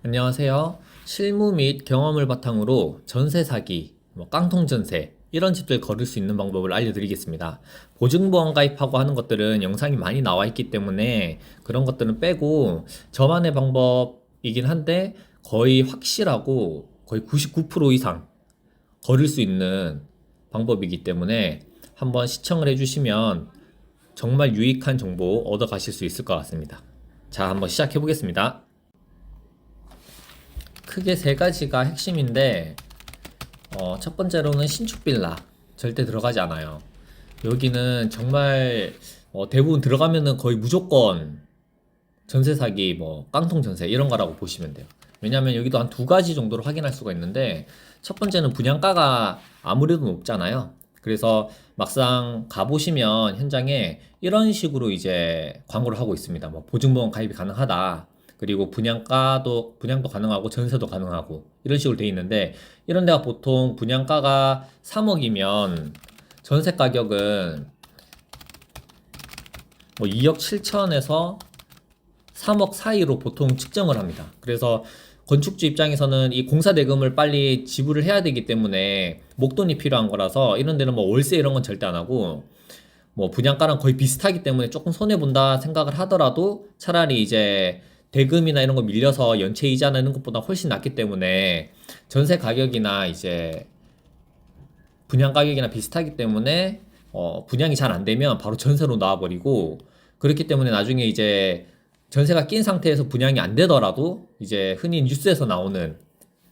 안녕하세요. 실무 및 경험을 바탕으로 전세 사기, 깡통 전세 이런 집들 거를 수 있는 방법을 알려드리겠습니다. 보증보험 가입하고 하는 것들은 영상이 많이 나와 있기 때문에 그런 것들은 빼고 저만의 방법이긴 한데 거의 확실하고 거의 99% 이상 거를 수 있는 방법이기 때문에 한번 시청을 해주시면 정말 유익한 정보 얻어 가실 수 있을 것 같습니다. 자, 한번 시작해 보겠습니다. 크게 세 가지가 핵심인데, 첫 번째로는 신축 빌라. 절대 들어가지 않아요. 여기는 정말 대부분 들어가면은 거의 무조건 전세 사기, 깡통 전세 이런 거라고 보시면 돼요. 왜냐면 여기도 한 두 가지 정도로 확인할 수가 있는데, 첫 번째는 분양가가 아무래도 높잖아요. 그래서 막상 가보시면 현장에 이런 식으로 이제 광고를 하고 있습니다. 뭐 보증보험 가입이 가능하다. 그리고 분양도 가능하고 전세도 가능하고 이런 식으로 돼 있는데, 이런 데가 보통 분양가가 3억이면 전세 가격은 뭐 2억 7천에서 3억 사이로 보통 측정을 합니다. 그래서 건축주 입장에서는 이 공사 대금을 빨리 지불을 해야 되기 때문에 목돈이 필요한 거라서 이런 데는 뭐 월세 이런 건 절대 안 하고, 뭐 분양가랑 거의 비슷하기 때문에 조금 손해 본다 생각을 하더라도 차라리 이제 대금이나 이런 거 밀려서 연체 이자 내는 것보다 훨씬 낫기 때문에 전세 가격이나 이제 분양 가격이나 비슷하기 때문에 분양이 잘 안 되면 바로 전세로 나와버리고, 그렇기 때문에 나중에 이제 전세가 낀 상태에서 분양이 안 되더라도 이제 흔히 뉴스에서 나오는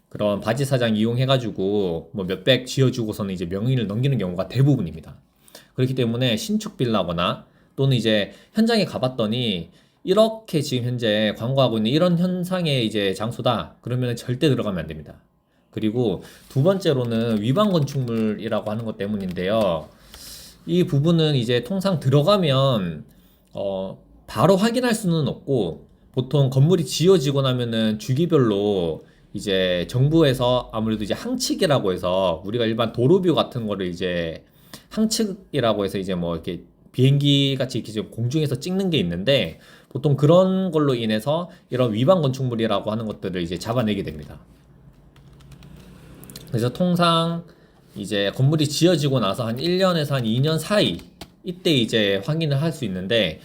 그런 바지 사장 이용해가지고 뭐 몇백 지어주고서는 이제 명의를 넘기는 경우가 대부분입니다. 그렇기 때문에 신축 빌라거나 또는 이제 현장에 가봤더니 이렇게 지금 현재 광고하고 있는 이런 현상의 이제 장소다, 그러면 절대 들어가면 안 됩니다. 그리고 두 번째로는 위반 건축물이라고 하는 것 때문인데요. 이 부분은 이제 통상 들어가면 바로 확인할 수는 없고, 보통 건물이 지어지고 나면은 주기별로 이제 정부에서 아무래도 이제 항칙이라고 해서, 우리가 일반 도로뷰 같은 거를 이제 항칙이라고 해서 이제 뭐 이렇게 비행기 같이 이렇게 좀 공중에서 찍는 게 있는데, 보통 그런 걸로 인해서 이런 위반 건축물이라고 하는 것들을 이제 잡아내게 됩니다. 그래서 통상 이제 건물이 지어지고 나서 한 1년에서 한 2년 사이, 이때 이제 확인을 할 수 있는데,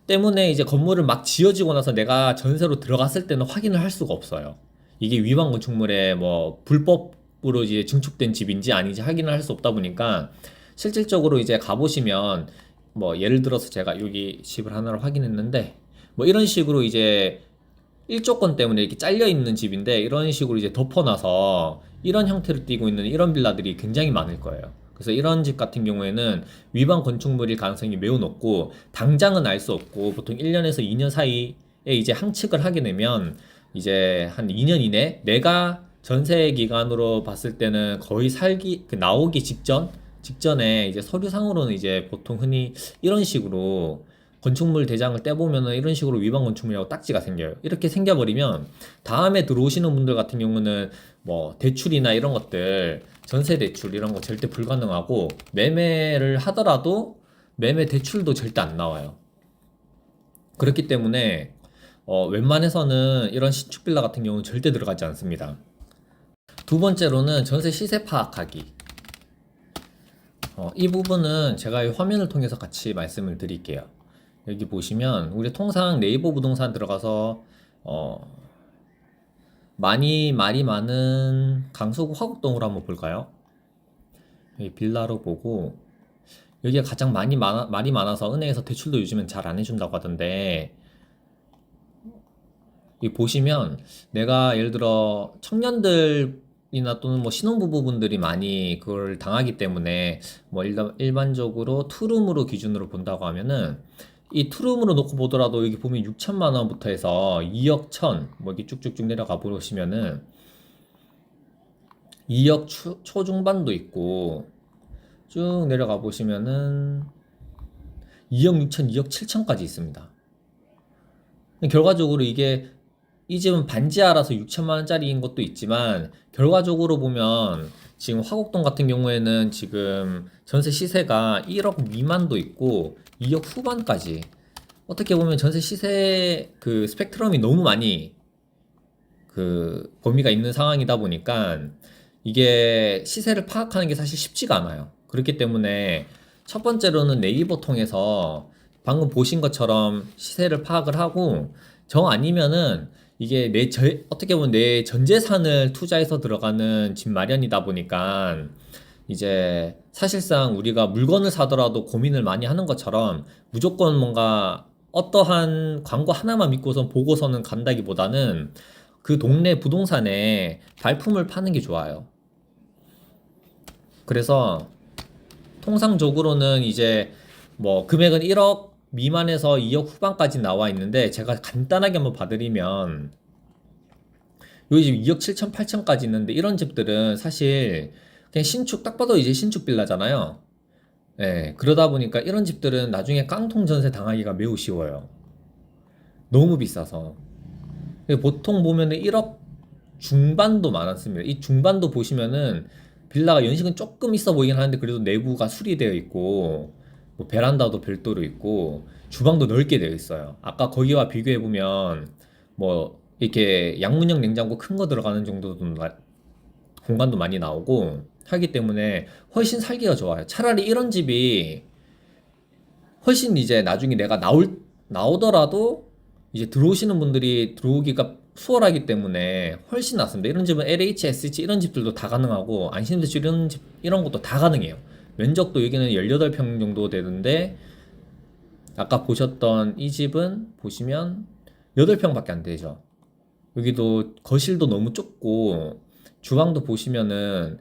때문에 이제 건물을 막 지어지고 나서 내가 전세로 들어갔을 때는 확인을 할 수가 없어요. 이게 위반 건축물에 뭐 불법으로 이제 증축된 집인지 아닌지 확인을 할 수 없다 보니까, 실질적으로 이제 가보시면 뭐 예를 들어서 제가 여기 집을 하나를 확인했는데, 뭐 이런 식으로 이제 일조권 때문에 이렇게 잘려 있는 집인데 이런 식으로 이제 덮어놔서 이런 형태를 띠고 있는 이런 빌라들이 굉장히 많을 거예요. 그래서 이런 집 같은 경우에는 위반 건축물일 가능성이 매우 높고, 당장은 알 수 없고 보통 1년에서 2년 사이에 이제 항칙을 하게 되면 이제 한 2년 이내, 내가 전세 기간으로 봤을 때는 거의 나오기 직전에 이제 서류상으로는 이제 보통 흔히 이런 식으로 건축물 대장을 떼보면은 이런 식으로 위반 건축물이라고 딱지가 생겨요. 이렇게 생겨버리면 다음에 들어오시는 분들 같은 경우는 뭐 대출이나 이런 것들, 전세 대출 이런 거 절대 불가능하고, 매매를 하더라도 매매 대출도 절대 안 나와요. 그렇기 때문에 웬만해서는 이런 신축 빌라 같은 경우는 절대 들어가지 않습니다. 두 번째로는 전세 시세 파악하기. 이 부분은 제가 이 화면을 통해서 같이 말씀을 드릴게요. 여기 보시면 우리 통상 네이버 부동산 들어가서 말이 많은 강서구 화곡동으로 한번 볼까요? 여기 빌라로 보고, 여기가 가장 말이 많아서 은행에서 대출도 요즘엔 잘 안 해준다고 하던데, 여기 보시면 내가 예를 들어 청년들이나 또는 뭐 신혼부부분들이 많이 그걸 당하기 때문에, 뭐 일반적으로 투룸으로 기준으로 본다고 하면은 이 투룸으로 놓고 보더라도 여기 보면 6천만 원부터 해서 2억 천, 뭐 이렇게 쭉쭉쭉 내려가 보시면은 2억 초중반도 있고, 쭉 내려가 보시면은 2억 6천, 2억 7천까지 있습니다. 결과적으로 이 집은 반지하라서 6천만 원짜리인 것도 있지만, 결과적으로 보면 지금 화곡동 같은 경우에는 지금 전세 시세가 1억 미만도 있고 2억 후반까지, 어떻게 보면 전세 시세 그 스펙트럼이 너무 많이 그 범위가 있는 상황이다 보니까 이게 시세를 파악하는 게 사실 쉽지가 않아요. 그렇기 때문에 첫 번째로는 네이버 통해서 방금 보신 것처럼 시세를 파악을 하고, 정 아니면은 이게 어떻게 보면 내 전 재산을 투자해서 들어가는 집 마련이다 보니까 이제 사실상 우리가 물건을 사더라도 고민을 많이 하는 것처럼 무조건 뭔가 어떠한 광고 하나만 믿고선 보고서는 간다기보다는 그 동네 부동산에 발품을 파는 게 좋아요. 그래서 통상적으로는 이제 뭐 금액은 1억 미만에서 2억 후반까지 나와 있는데, 제가 간단하게 한번 봐드리면 여기 지금 2억 7천 8천까지 있는데, 이런 집들은 사실 그냥 신축, 딱 봐도 이제 신축 빌라잖아요. 예, 그러다 보니까 이런 집들은 나중에 깡통 전세 당하기가 매우 쉬워요. 너무 비싸서. 보통 보면은 1억 중반도 많았습니다. 이 중반도 보시면은 빌라가 연식은 조금 있어 보이긴 하는데 그래도 내부가 수리되어 있고, 뭐 베란다도 별도로 있고, 주방도 넓게 되어 있어요. 아까 거기와 비교해 보면 뭐 이렇게 양문형 냉장고 큰 거 들어가는 정도도 공간도 많이 나오고 하기 때문에 훨씬 살기가 좋아요. 차라리 이런 집이 훨씬 이제 나중에 내가 나오더라도 이제 들어오시는 분들이 들어오기가 수월하기 때문에 훨씬 낫습니다. 이런 집은 LH, SH 이런 집들도 다 가능하고, 안심대출 이런 집, 이런 것도 다 가능해요. 면적도 여기는 18평 정도 되는데, 아까 보셨던 이 집은 보시면 8평밖에 안 되죠. 여기도 거실도 너무 좁고, 주방도 보시면은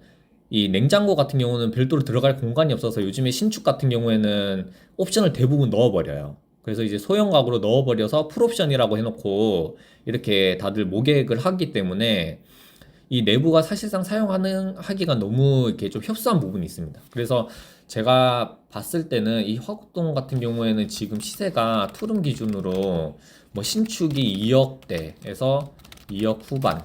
이 냉장고 같은 경우는 별도로 들어갈 공간이 없어서 요즘에 신축 같은 경우에는 옵션을 대부분 넣어버려요. 그래서 이제 소형 가구로 넣어버려서 풀옵션이라고 해놓고 이렇게 다들 모객을 하기 때문에 이 내부가 사실상 하기가 너무 이렇게 좀 협소한 부분이 있습니다. 그래서 제가 봤을 때는 이 화곡동 같은 경우에는 지금 시세가 투룸 기준으로 뭐 신축이 2억대에서 2억 후반,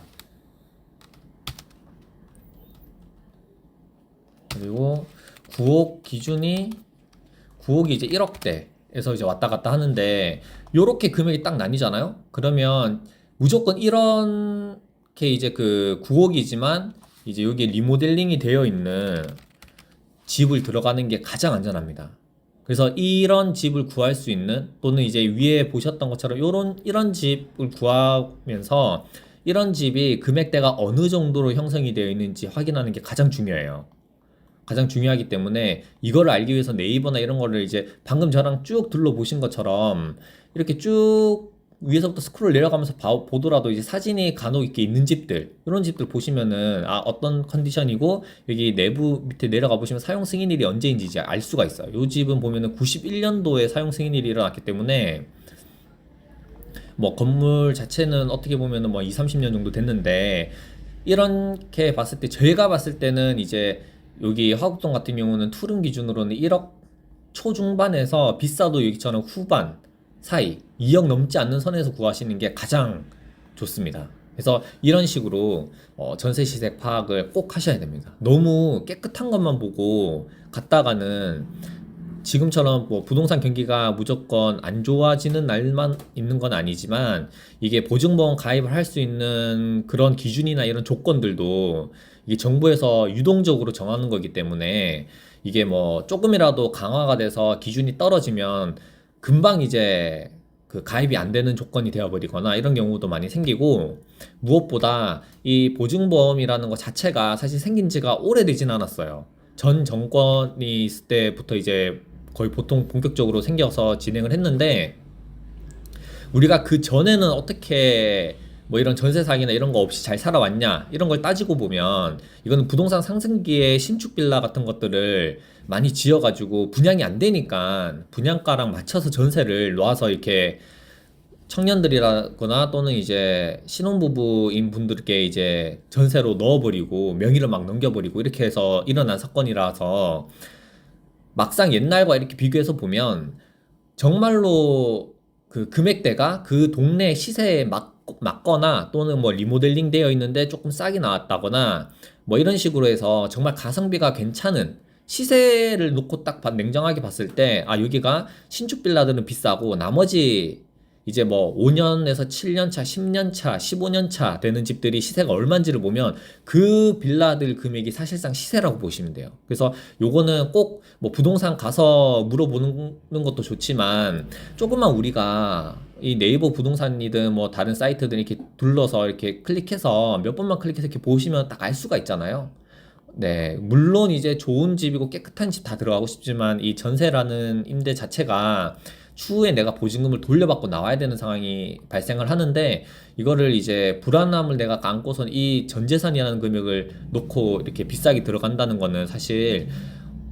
그리고 9억 기준이 9억이 이제 1억대에서 이제 왔다 갔다 하는데, 요렇게 금액이 딱 나뉘잖아요. 그러면 무조건 이렇게 이제 그 9억이지만 이제 여기에 리모델링이 되어 있는 집을 들어가는 게 가장 안전합니다. 그래서 이런 집을 구할 수 있는, 또는 이제 위에 보셨던 것처럼 이런 집을 구하면서 이런 집이 금액대가 어느 정도로 형성이 되어 있는지 확인하는 게 가장 중요해요. 가장 중요하기 때문에 이거를 알기 위해서 네이버나 이런 거를 이제 방금 저랑 쭉 둘러보신 것처럼 이렇게 쭉 위에서부터 스크롤 내려가면서 보더라도 이제 사진이 간혹 이렇게 있는 집들, 이런 집들 보시면은 어떤 컨디션이고, 여기 내부 밑에 내려가 보시면 사용 승인일이 언제인지 이제 알 수가 있어요. 이 집은 보면은 91년도에 사용 승인일이 일어났기 때문에 뭐 건물 자체는 어떻게 보면은 뭐 2, 30년 정도 됐는데, 이렇게 봤을 때 제가 봤을 때는 이제 여기 화곡동 같은 경우는 투룸 기준으로는 1억 초중반에서 비싸도 여기처럼 후반 사이 2억 넘지 않는 선에서 구하시는 게 가장 좋습니다. 그래서 이런 식으로 전세 시세 파악을 꼭 하셔야 됩니다. 너무 깨끗한 것만 보고 갔다가는 지금처럼 뭐 부동산 경기가 무조건 안 좋아지는 날만 있는 건 아니지만, 이게 보증보험 가입을 할 수 있는 그런 기준이나 이런 조건들도 이게 정부에서 유동적으로 정하는 거기 때문에, 이게 뭐 조금이라도 강화가 돼서 기준이 떨어지면 금방 이제 그 가입이 안 되는 조건이 되어버리거나 이런 경우도 많이 생기고, 무엇보다 이 보증보험이라는 것 자체가 사실 생긴 지가 오래되진 않았어요. 전 정권이 있을 때부터 이제 거의 보통 본격적으로 생겨서 진행을 했는데, 우리가 그 전에는 어떻게 뭐 이런 전세 사기나 이런 거 없이 잘 살아왔냐 이런 걸 따지고 보면, 이거는 부동산 상승기에 신축 빌라 같은 것들을 많이 지어가지고 분양이 안 되니까 분양가랑 맞춰서 전세를 놓아서 이렇게 청년들이라거나 또는 이제 신혼부부인 분들께 이제 전세로 넣어버리고 명의를 막 넘겨버리고 이렇게 해서 일어난 사건이라서, 막상 옛날과 이렇게 비교해서 보면 정말로 그 금액대가 그 동네 시세에 맞거나, 또는 뭐 리모델링 되어 있는데 조금 싸게 나왔다거나 뭐 이런 식으로 해서 정말 가성비가 괜찮은 시세를 놓고 딱 냉정하게 봤을 때, 여기가 신축 빌라들은 비싸고 나머지 이제 뭐 5년에서 7년 차, 10년 차, 15년 차 되는 집들이 시세가 얼마인지를 보면 그 빌라들 금액이 사실상 시세라고 보시면 돼요. 그래서 요거는 꼭 뭐 부동산 가서 물어보는 것도 좋지만 조금만 우리가 이 네이버 부동산이든 뭐 다른 사이트들 이렇게 둘러서 이렇게 클릭해서 몇 번만 클릭해서 이렇게 보시면 딱 알 수가 있잖아요. 네, 물론 이제 좋은 집이고 깨끗한 집 다 들어가고 싶지만 이 전세라는 임대 자체가 추후에 내가 보증금을 돌려받고 나와야 되는 상황이 발생을 하는데 이거를 이제 불안함을 내가 안고선 이 전재산이라는 금액을 놓고 이렇게 비싸게 들어간다는 거는 사실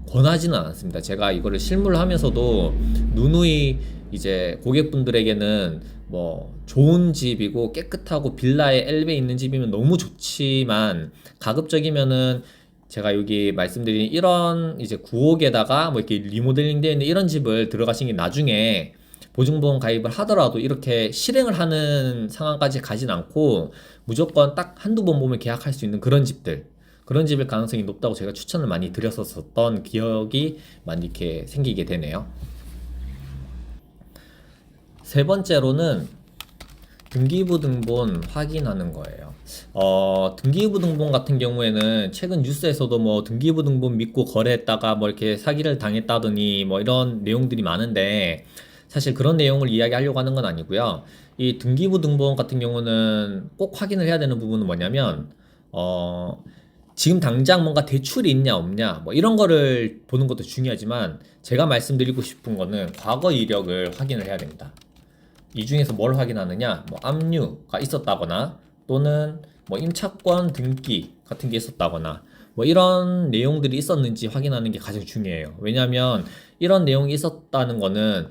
권하지는 않습니다. 제가 이거를 실무를 하면서도 누누이 이제 고객분들에게는 뭐 좋은 집이고 깨끗하고 빌라에 엘베 있는 집이면 너무 좋지만 가급적이면은 제가 여기 말씀드린 이런 이제 구옥에다가 뭐 이렇게 리모델링 되어 있는 이런 집을 들어가신 게 나중에 보증보험 가입을 하더라도 이렇게 실행을 하는 상황까지 가진 않고 무조건 딱 한두 번 보면 계약할 수 있는 그런 집들, 그런 집일 가능성이 높다고 제가 추천을 많이 드렸었던 기억이 많이 이렇게 생기게 되네요. 세 번째로는 등기부등본 확인하는 거예요. 등기부등본 같은 경우에는 최근 뉴스에서도 뭐 등기부등본 믿고 거래했다가 뭐 이렇게 사기를 당했다더니 뭐 이런 내용들이 많은데 사실 그런 내용을 이야기하려고 하는 건 아니고요. 이 등기부등본 같은 경우는 꼭 확인을 해야 되는 부분은 뭐냐면 지금 당장 뭔가 대출이 있냐 없냐 뭐 이런 거를 보는 것도 중요하지만 제가 말씀드리고 싶은 거는 과거 이력을 확인을 해야 됩니다. 이 중에서 뭘 확인하느냐? 뭐 압류가 있었다거나 또는 뭐 임차권 등기 같은 게 있었다거나 뭐 이런 내용들이 있었는지 확인하는 게 가장 중요해요. 왜냐하면 이런 내용이 있었다는 거는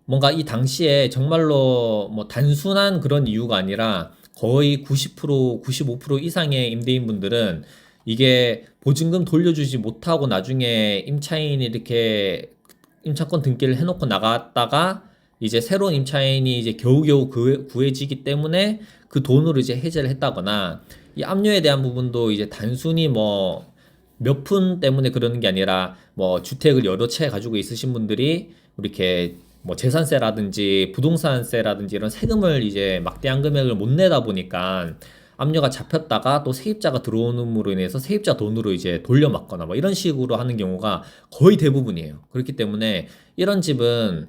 뭔가 이 당시에 정말로 뭐 단순한 그런 이유가 아니라 거의 90%, 95% 이상의 임대인분들은 이게 보증금 돌려주지 못하고 나중에 임차인이 이렇게 임차권 등기를 해놓고 나갔다가 이제 새로운 임차인이 이제 겨우겨우 구해지기 때문에 그 돈으로 이제 해제를 했다거나 이 압류에 대한 부분도 이제 단순히 뭐 몇 푼 때문에 그러는 게 아니라 뭐 주택을 여러 채 가지고 있으신 분들이 이렇게 뭐 재산세라든지 부동산세라든지 이런 세금을 이제 막대한 금액을 못 내다 보니까 압류가 잡혔다가 또 세입자가 들어오는으로 인해서 세입자 돈으로 이제 돌려막거나 뭐 이런 식으로 하는 경우가 거의 대부분이에요. 그렇기 때문에 이런 집은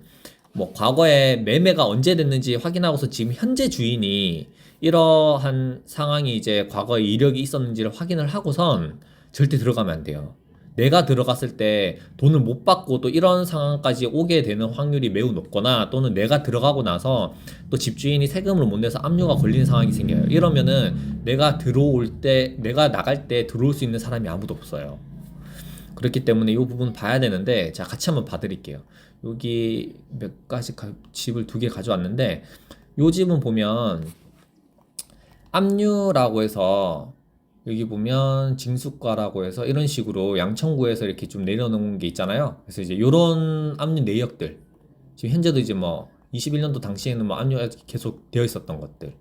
뭐 과거에 매매가 언제 됐는지 확인하고서 지금 현재 주인이 이러한 상황이 이제 과거에 이력이 있었는지를 확인을 하고선 절대 들어가면 안 돼요. 내가 들어갔을 때 돈을 못 받고 또 이런 상황까지 오게 되는 확률이 매우 높거나 또는 내가 들어가고 나서 또 집주인이 세금을 못 내서 압류가 걸리는 상황이 생겨요. 이러면은 내가 들어올 때, 내가 나갈 때 들어올 수 있는 사람이 아무도 없어요. 그렇기 때문에 이 부분 봐야 되는데 자 같이 한번 봐드릴게요. 여기 몇 가지 집을 두 개 가져왔는데 이 집은 보면 압류라고 해서 여기 보면 징수과라고 해서 이런 식으로 양천구에서 이렇게 좀 내려놓은 게 있잖아요. 그래서 이제 요런 압류 내역들 지금 현재도 이제 뭐 21년도 당시에는 뭐 압류가 계속 되어 있었던 것들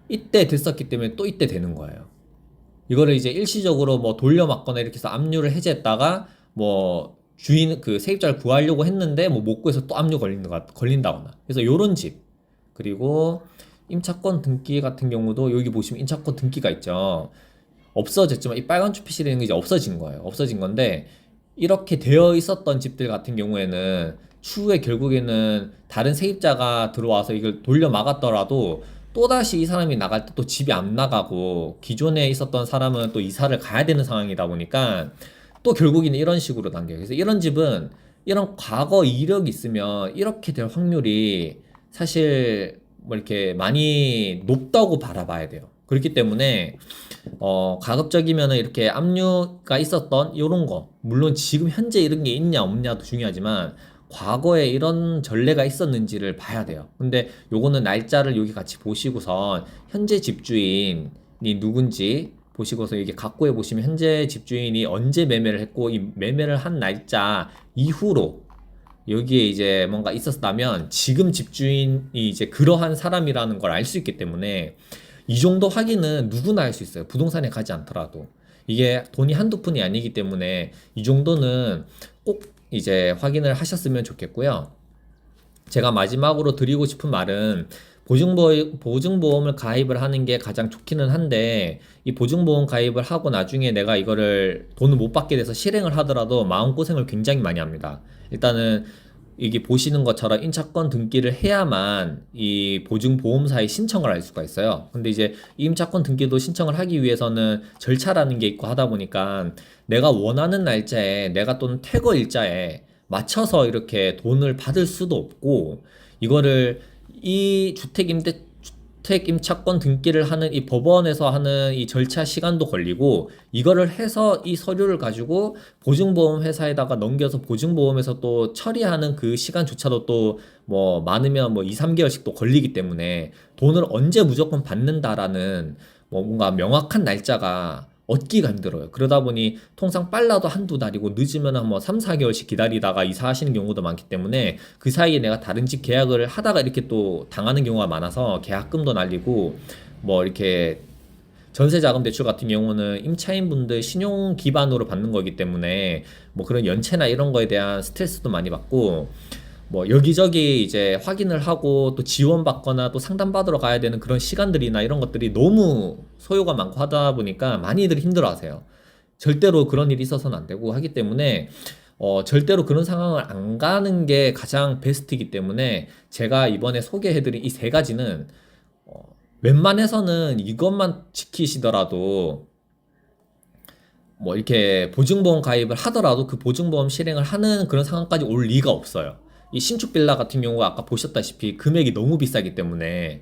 이때 됐었기 때문에 또 이때 되는 거예요. 이거를 이제 일시적으로 뭐 돌려막거나 이렇게 해서 압류를 해제했다가 뭐 주인 그 세입자를 구하려고 했는데 뭐 못 구해서 또 압류 걸린다거나 그래서 요런 집 그리고 임차권 등기 같은 경우도 여기 보시면 임차권 등기가 있죠. 없어졌지만 이 빨간 줄 표시되는 게 이제 없어진 거예요. 없어진 건데 이렇게 되어 있었던 집들 같은 경우에는 추후에 결국에는 다른 세입자가 들어와서 이걸 돌려 막았더라도 또다시 이 사람이 나갈 때 또 집이 안 나가고 기존에 있었던 사람은 또 이사를 가야 되는 상황이다 보니까 또 결국에는 이런 식으로 당겨요. 그래서 이런 집은 이런 과거 이력이 있으면 이렇게 될 확률이 사실 뭐 이렇게 많이 높다고 바라봐야 돼요. 그렇기 때문에 가급적이면은 이렇게 압류가 있었던 이런 거 물론 지금 현재 이런 게 있냐 없냐도 중요하지만 과거에 이런 전례가 있었는지를 봐야 돼요. 근데 요거는 날짜를 여기 같이 보시고선 현재 집주인이 누군지 보시고서 이게 각고해 보시면 현재 집주인이 언제 매매를 했고 이 매매를 한 날짜 이후로 여기에 이제 뭔가 있었다면 지금 집주인이 이제 그러한 사람이라는 걸 알 수 있기 때문에 이 정도 확인은 누구나 할 수 있어요. 부동산에 가지 않더라도. 이게 돈이 한두 푼이 아니기 때문에 이 정도는 꼭 이제 확인을 하셨으면 좋겠고요. 제가 마지막으로 드리고 싶은 말은 보증보험을 가입을 하는 게 가장 좋기는 한데 이 보증보험 가입을 하고 나중에 내가 이거를 돈을 못 받게 돼서 실행을 하더라도 마음고생을 굉장히 많이 합니다. 일단은 이게 보시는 것처럼 임차권 등기를 해야만 이 보증보험사에 신청을 할 수가 있어요. 근데 이제 이 임차권 등기도 신청을 하기 위해서는 절차라는 게 있고 하다 보니까 내가 원하는 날짜에 내가 또는 퇴거 일자에 맞춰서 이렇게 돈을 받을 수도 없고 이거를 이 주택 임차권 등기를 하는 이 법원에서 하는 이 절차 시간도 걸리고 이거를 해서 이 서류를 가지고 보증보험 회사에다가 넘겨서 보증보험에서 또 처리하는 그 시간조차도 또 뭐 많으면 뭐 2, 3개월씩 또 걸리기 때문에 돈을 언제 무조건 받는다라는 뭐 뭔가 명확한 날짜가 얻기가 힘들어요. 그러다 보니 통상 빨라도 한두 달이고 늦으면 한 뭐 3, 4개월씩 기다리다가 이사하시는 경우도 많기 때문에 그 사이에 내가 다른 집 계약을 하다가 이렇게 또 당하는 경우가 많아서 계약금도 날리고 뭐 이렇게 전세자금 대출 같은 경우는 임차인분들 신용 기반으로 받는 거기 때문에 뭐 그런 연체나 이런 거에 대한 스트레스도 많이 받고 뭐 여기저기 이제 확인을 하고 또 지원받거나 또 상담받으러 가야 되는 그런 시간들이나 이런 것들이 너무 소요가 많고 하다 보니까 많이들 힘들어하세요. 절대로 그런 일이 있어서는 안 되고 하기 때문에 절대로 그런 상황을 안 가는 게 가장 베스트이기 때문에 제가 이번에 소개해드린 이 세 가지는 웬만해서는 이것만 지키시더라도 뭐 이렇게 보증보험 가입을 하더라도 그 보증보험 실행을 하는 그런 상황까지 올 리가 없어요. 이 신축 빌라 같은 경우가 아까 보셨다시피 금액이 너무 비싸기 때문에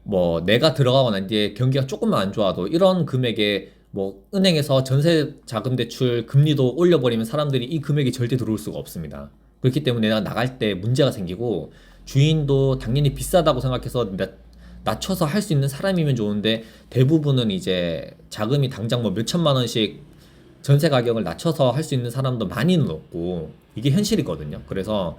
뭐 내가 들어가고 난 뒤에 경기가 조금만 안 좋아도 이런 금액에 뭐 은행에서 전세 자금 대출 금리도 올려버리면 사람들이 이 금액이 절대 들어올 수가 없습니다. 그렇기 때문에 내가 나갈 때 문제가 생기고 주인도 당연히 비싸다고 생각해서 낮춰서 할 수 있는 사람이면 좋은데 대부분은 이제 자금이 당장 뭐 몇천만 원씩 전세 가격을 낮춰서 할 수 있는 사람도 많이는 없고 이게 현실이거든요. 그래서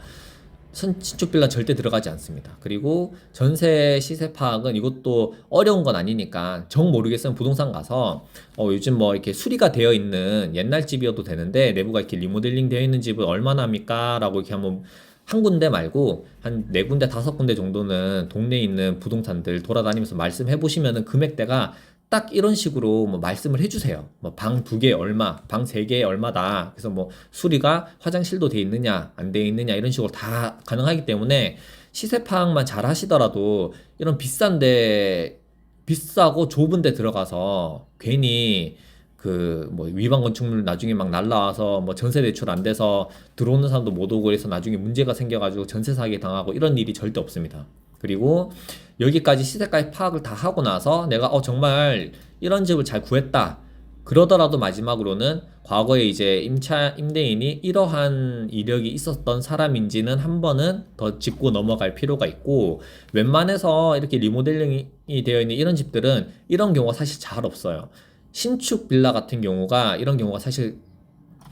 신축 빌라 절대 들어가지 않습니다. 그리고 전세 시세 파악은 이것도 어려운 건 아니니까 정 모르겠으면 부동산 가서 요즘 뭐 이렇게 수리가 되어 있는 옛날 집이어도 되는데 내부가 이렇게 리모델링 되어 있는 집은 얼마나 합니까? 라고 이렇게 한번 한 군데 말고 한 네 군데 다섯 군데 정도는 동네에 있는 부동산들 돌아다니면서 말씀해 보시면은 금액대가 딱 이런 식으로 뭐 말씀을 해주세요. 뭐 방 두 개 얼마, 방 세 개 얼마다. 그래서 뭐 수리가 화장실도 돼 있느냐, 안 돼 있느냐 이런 식으로 다 가능하기 때문에 시세 파악만 잘 하시더라도 이런 비싼데 비싸고 좁은 데 들어가서 괜히 그 뭐 위반 건축물 나중에 막 날라와서 뭐 전세 대출 안 돼서 들어오는 사람도 못 오고 그래서 나중에 문제가 생겨가지고 전세 사기 당하고 이런 일이 절대 없습니다. 그리고 여기까지 시세까지 파악을 다 하고 나서 내가 정말 이런 집을 잘 구했다. 그러더라도 마지막으로는 과거에 이제 임대인이 이러한 이력이 있었던 사람인지는 한 번은 더 짚고 넘어갈 필요가 있고 웬만해서 이렇게 리모델링이 되어 있는 이런 집들은 이런 경우가 사실 잘 없어요. 신축 빌라 같은 경우가 이런 경우가 사실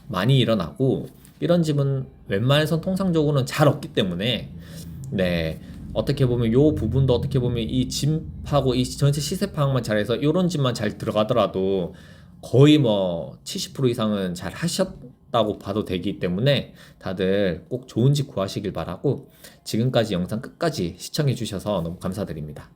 많이 일어나고 이런 집은 웬만해선 통상적으로는 잘 없기 때문에 네. 어떻게 보면 요 부분도 어떻게 보면 이 집하고 이 전체 시세 파악만 잘해서 요런 집만 잘 들어가더라도 거의 뭐 70% 이상은 잘 하셨다고 봐도 되기 때문에 다들 꼭 좋은 집 구하시길 바라고 지금까지 영상 끝까지 시청해 주셔서 너무 감사드립니다.